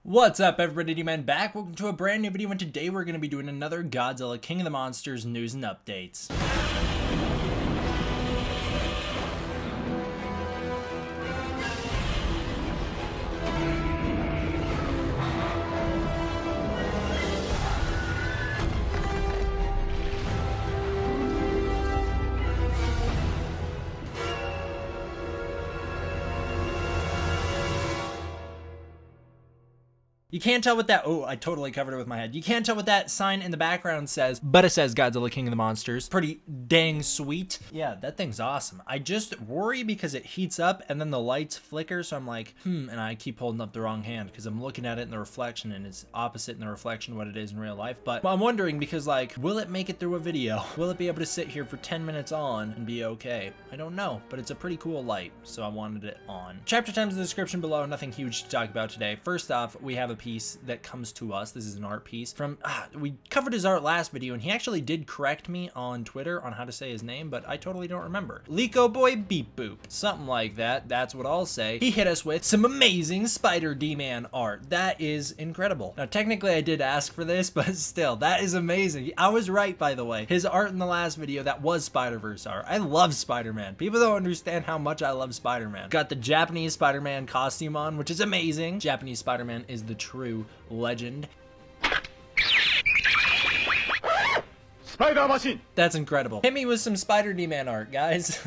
What's up, everybody? D-Man back. Welcome to a brand new video, and today we're going to be doing another Godzilla King of the Monsters news and updates. You can't tell what that, oh, I totally covered it with my head. You can't tell what that sign in the background says, but it says Godzilla King of the Monsters. Pretty dang sweet. Yeah, that thing's awesome. I just worry because it heats up and then the lights flicker, so I'm like, and I keep holding up the wrong hand because I'm looking at it in the reflection and it's opposite in the reflection of what it is in real life. But I'm wondering because, like, will it make it through a video? Will it be able to sit here for 10 minutes on and be okay? I don't know, but it's a pretty cool light, so I wanted it on. Chapter times in the description below, nothing huge to talk about today. First off, we have a piece that comes to us. This is an art piece from, we covered his art last video, and he actually did correct me on Twitter on how to say his name, but I totally don't remember. Lico Boy Beep Boop. Something like that. That's what I'll say. He hit us with some amazing Spider D-Man art. That is incredible. Now, technically, I did ask for this, but still, that is amazing. I was right, by the way. His art in the last video, that was Spider-Verse art. I love Spider-Man. People don't understand how much I love Spider-Man. Got the Japanese Spider-Man costume on, which is amazing. Japanese Spider-Man is the true legend. Spider Machine! That's incredible. Hit me with some Spider D-Man art, guys.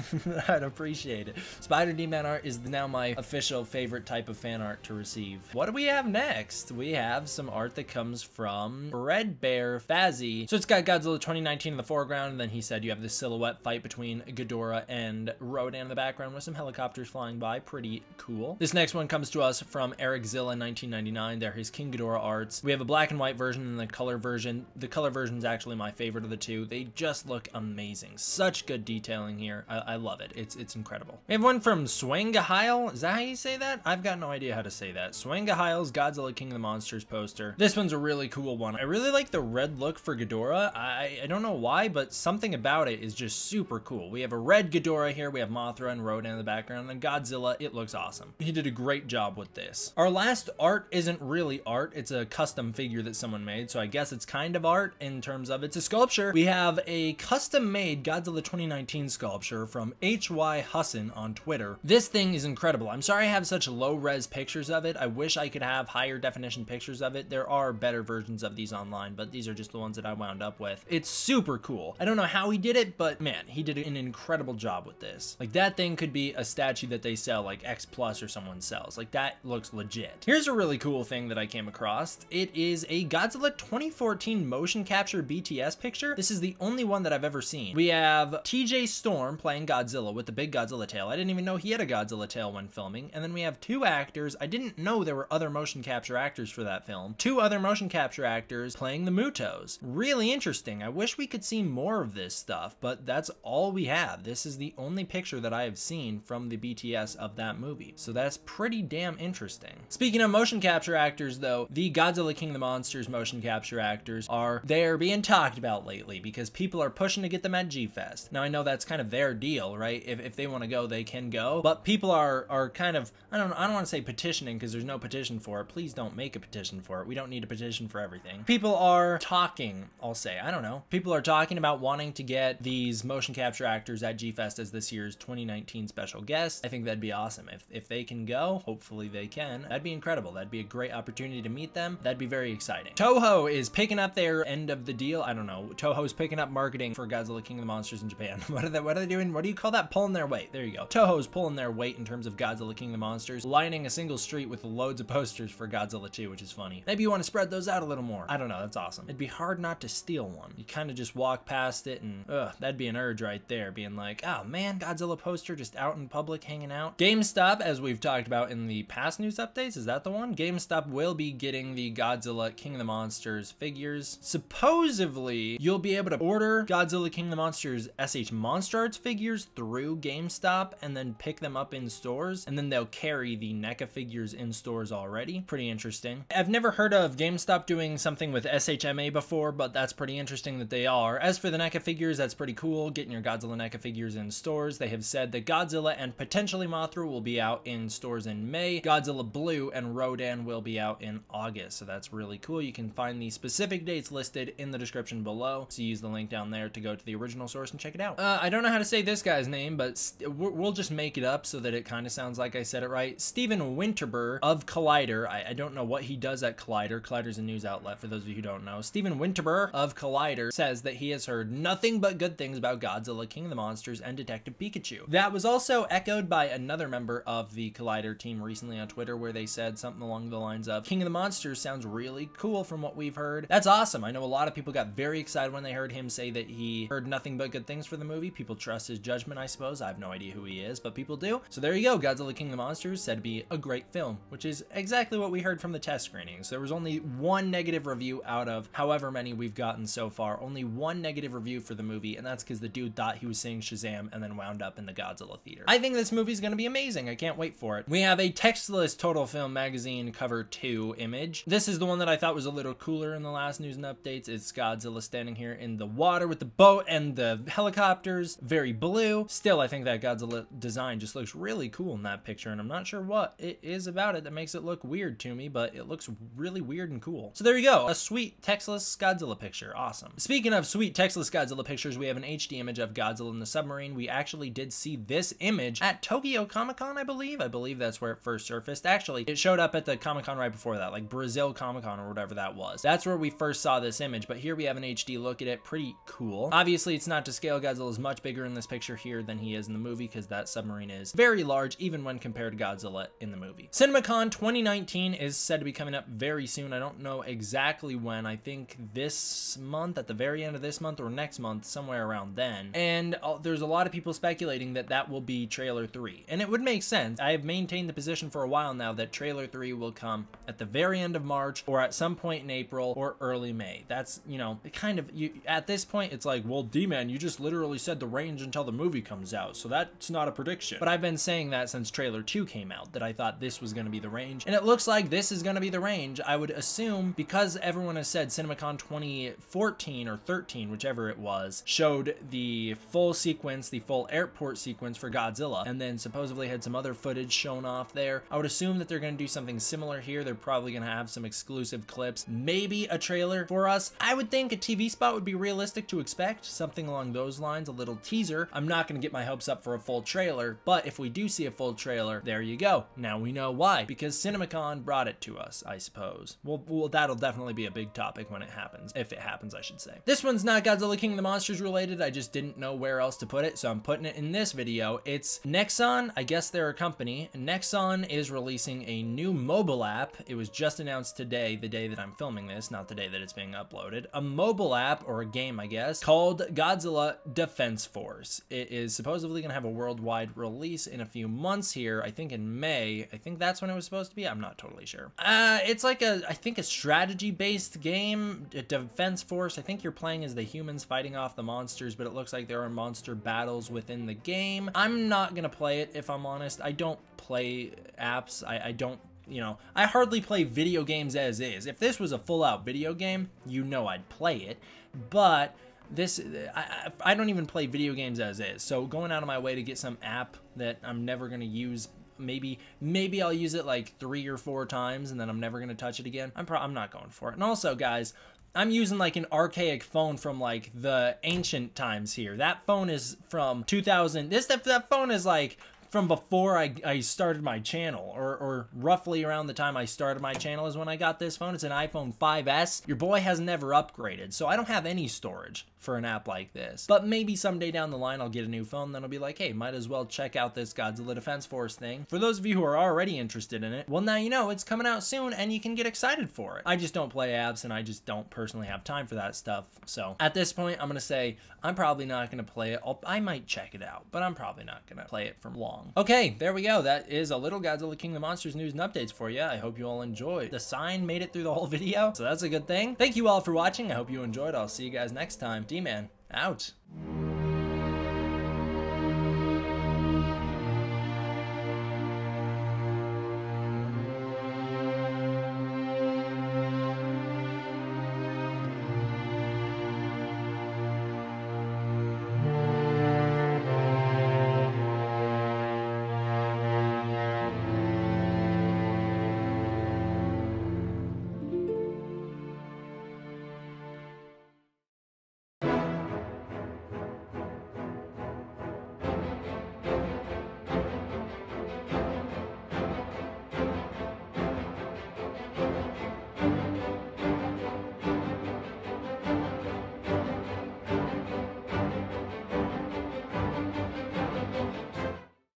I'd appreciate it. Spider D-Man art is now my official favorite type of fan art to receive. What do we have next? We have some art that comes from Fredbear Fazzy. So it's got Godzilla 2019 in the foreground, and then he said you have this silhouette fight between Ghidorah and Rodan in the background with some helicopters flying by. Pretty cool. This next one comes to us from Eric Zilla 1999. They're his King Ghidorah arts. We have a black and white version and the color version. The color version is actually my favorite of the two. They just look amazing. Such good detailing here. I love it. It's incredible. We have one from Swangahile. Is that how you say that? I've got no idea how to say that. Swangahile's Godzilla King of the Monsters poster. This one's a really cool one. I really like the red look for Ghidorah. I don't know why, but something about it is just super cool. We have a red Ghidorah here. We have Mothra and Rodan in the background, and then Godzilla. It looks awesome. He did a great job with this. Our last art isn't really art. It's a custom figure that someone made, so I guess it's kind of art in terms of it's a sculpture. We have a custom-made Godzilla 2019 sculpture from HY Hussin on Twitter. This thing is incredible. I'm sorry I have such low-res pictures of it. I wish I could have higher definition pictures of it. There are better versions of these online, but these are just the ones that I wound up with. It's super cool. I don't know how he did it, but man, he did an incredible job with this. Like, that thing could be a statue that they sell, like X Plus or someone sells. Like, that looks legit. Here's a really cool thing that I came across. It is a Godzilla 2014 motion capture BTS picture. This is the only one that I've ever seen. We have TJ Storm playing Godzilla with the big Godzilla tail. I didn't even know he had a Godzilla tail when filming. And then we have two actors. I didn't know there were other motion capture actors for that film. Two other motion capture actors playing the Mutos. Really interesting. I wish we could see more of this stuff, but that's all we have. This is the only picture that I have seen from the BTS of that movie. So that's pretty damn interesting. Speaking of motion capture actors, though, the Godzilla King of the Monsters motion capture actors they're being talked about lately because people are pushing to get them at G-Fest. Now, I know that's kind of their deal, right? If they want to go, they can go. But people are kind of, I don't want to say petitioning because there's no petition for it. Please don't make a petition for it. We don't need a petition for everything. People are talking, I'll say. I don't know. People are talking about wanting to get these motion capture actors at G-Fest as this year's 2019 special guest. I think that'd be awesome. If they can go, hopefully they can. That'd be incredible. That'd be a great opportunity to meet them. That'd be very exciting. Toho is picking up their end of the deal. I don't know. Toho's picking up marketing for Godzilla King of the Monsters in Japan. What are they doing? What do you call that? Pulling their weight. There you go. Toho's pulling their weight in terms of Godzilla King of the Monsters, lining a single street with loads of posters for Godzilla 2, which is funny. Maybe you want to spread those out a little more. I don't know. That's awesome. It'd be hard not to steal one. You kind of just walk past it and, that'd be an urge right there, being like, oh man, Godzilla poster just out in public hanging out. GameStop, as we've talked about in the past news updates, is that the one? GameStop will be getting the Godzilla King of the Monsters figures. Supposedly, you'll be be able to order Godzilla King of the Monsters SH Monster Arts figures through GameStop and then pick them up in stores, and then they'll carry the NECA figures in stores already. Pretty interesting. I've never heard of GameStop doing something with SHMA before, but that's pretty interesting that they are. As for the NECA figures, that's pretty cool, getting your Godzilla NECA figures in stores. They have said that Godzilla and potentially Mothra will be out in stores in May. Godzilla Blue and Rodan will be out in August, so that's really cool. You can find the specific dates listed in the description below, so use the link down there to go to the original source and check it out. I don't know how to say this guy's name, but we'll just make it up so that it kind of sounds like I said it right. Steven Winterber of Collider. I don't know what he does at Collider. Collider's a news outlet for those of you who don't know. Steven Winterber of Collider says that he has heard nothing but good things about Godzilla, King of the Monsters, and Detective Pikachu. That was also echoed by another member of the Collider team recently on Twitter, where they said something along the lines of, King of the Monsters sounds really cool from what we've heard. That's awesome. I know a lot of people got very excited when they heard him say that he heard nothing but good things for the movie. People trust his judgment, I suppose. I have no idea who he is, but people do. So there you go. Godzilla King of the Monsters said to be a great film, which is exactly what we heard from the test screenings. There was only one negative review out of however many we've gotten so far. Only one negative review for the movie, and that's because the dude thought he was seeing Shazam and then wound up in the Godzilla theater. I think this movie's gonna be amazing. I can't wait for it. We have a textless Total Film Magazine cover 2 image. This is the one that I thought was a little cooler in the last news and updates. It's Godzilla standing here in the water with the boat and the helicopters. Very blue. Still, I think that Godzilla design just looks really cool in that picture, and I'm not sure what it is about it that makes it look weird to me, but it looks really weird and cool. So there you go. A sweet textless Godzilla picture. Awesome. Speaking of sweet textless Godzilla pictures, we have an HD image of Godzilla in the submarine. We actually did see this image at Tokyo Comic-Con, I believe. I believe that's where it first surfaced. Actually, it showed up at the Comic-Con right before that, like Brazil Comic-Con or whatever that was. That's where we first saw this image, but here we have an HD look at it. Pretty cool. Obviously, it's not to scale. Godzilla is much bigger in this picture here than he is in the movie, because that submarine is very large, even when compared to Godzilla in the movie. CinemaCon 2019 is said to be coming up very soon. I don't know exactly when. I think this month, at the very end of this month, or next month, somewhere around then. And there's a lot of people speculating that that will be trailer 3. And it would make sense. I have maintained the position for a while now that trailer 3 will come at the very end of March, or at some point in April, or early May. That's, you know, it kind of, at this point, it's like, well, D-Man, you just literally said the range until the movie comes out, so that's not a prediction. But I've been saying that since trailer 2 came out, that I thought this was going to be the range, and it looks like this is going to be the range. I would assume, because everyone has said CinemaCon 2014 or 13, whichever it was, showed the full sequence, the full airport sequence for Godzilla, and then supposedly had some other footage shown off there. I would assume that they're going to do something similar here. They're probably going to have some exclusive clips, maybe a trailer for us. I would think a TV spot would be realistic to expect, something along those lines, a little teaser. I'm not going to get my hopes up for a full trailer, but if we do see a full trailer, there you go. Now we know why, because CinemaCon brought it to us, I suppose. Well, that'll definitely be a big topic when it happens, if it happens, I should say. This one's not Godzilla King of the Monsters related. I just didn't know where else to put it, so I'm putting it in this video. It's Nexon. I guess they're a company. Nexon is releasing a new mobile app. It was just announced today, the day that I'm filming this, not the day that it's being uploaded. A mobile app, or a game, I guess, called Godzilla Defense Force. It is supposedly going to have a worldwide release in a few months here. I think in May. I think that's when it was supposed to be. I'm not totally sure. It's like I think a strategy-based game, a Defense Force. I think you're playing as the humans fighting off the monsters, but it looks like there are monster battles within the game. I'm not going to play it, if I'm honest. I don't play apps. I don't, you know, I hardly play video games as is. If this was a full-out video game, you know I'd play it, but this, I don't even play video games as is, so going out of my way to get some app that I'm never going to use, maybe I'll use it like 3 or 4 times and then I'm never going to touch it again, I'm not going for it. And also, guys, I'm using like an archaic phone from like the ancient times here. That phone is from 2000. That phone is like from before I started my channel, or roughly around the time I started my channel is when I got this phone. It's an iPhone 5S. Your boy has never upgraded, so I don't have any storage for an app like this. But maybe someday down the line I'll get a new phone, then I'll be like, hey, might as well check out this Godzilla Defense Force thing. For those of you who are already interested in it, well, now you know it's coming out soon and you can get excited for it. I just don't play apps and I just don't personally have time for that stuff. So at this point, I'm gonna say I'm probably not gonna play it. I might check it out, but I'm probably not gonna play it for long. long. Okay, there we go. That is a little Godzilla King of the Monsters news and updates for you. I hope you all enjoyed. The sign made it through the whole video, so that's a good thing. Thank you all for watching. I hope you enjoyed. I'll see you guys next time. D-Man, out.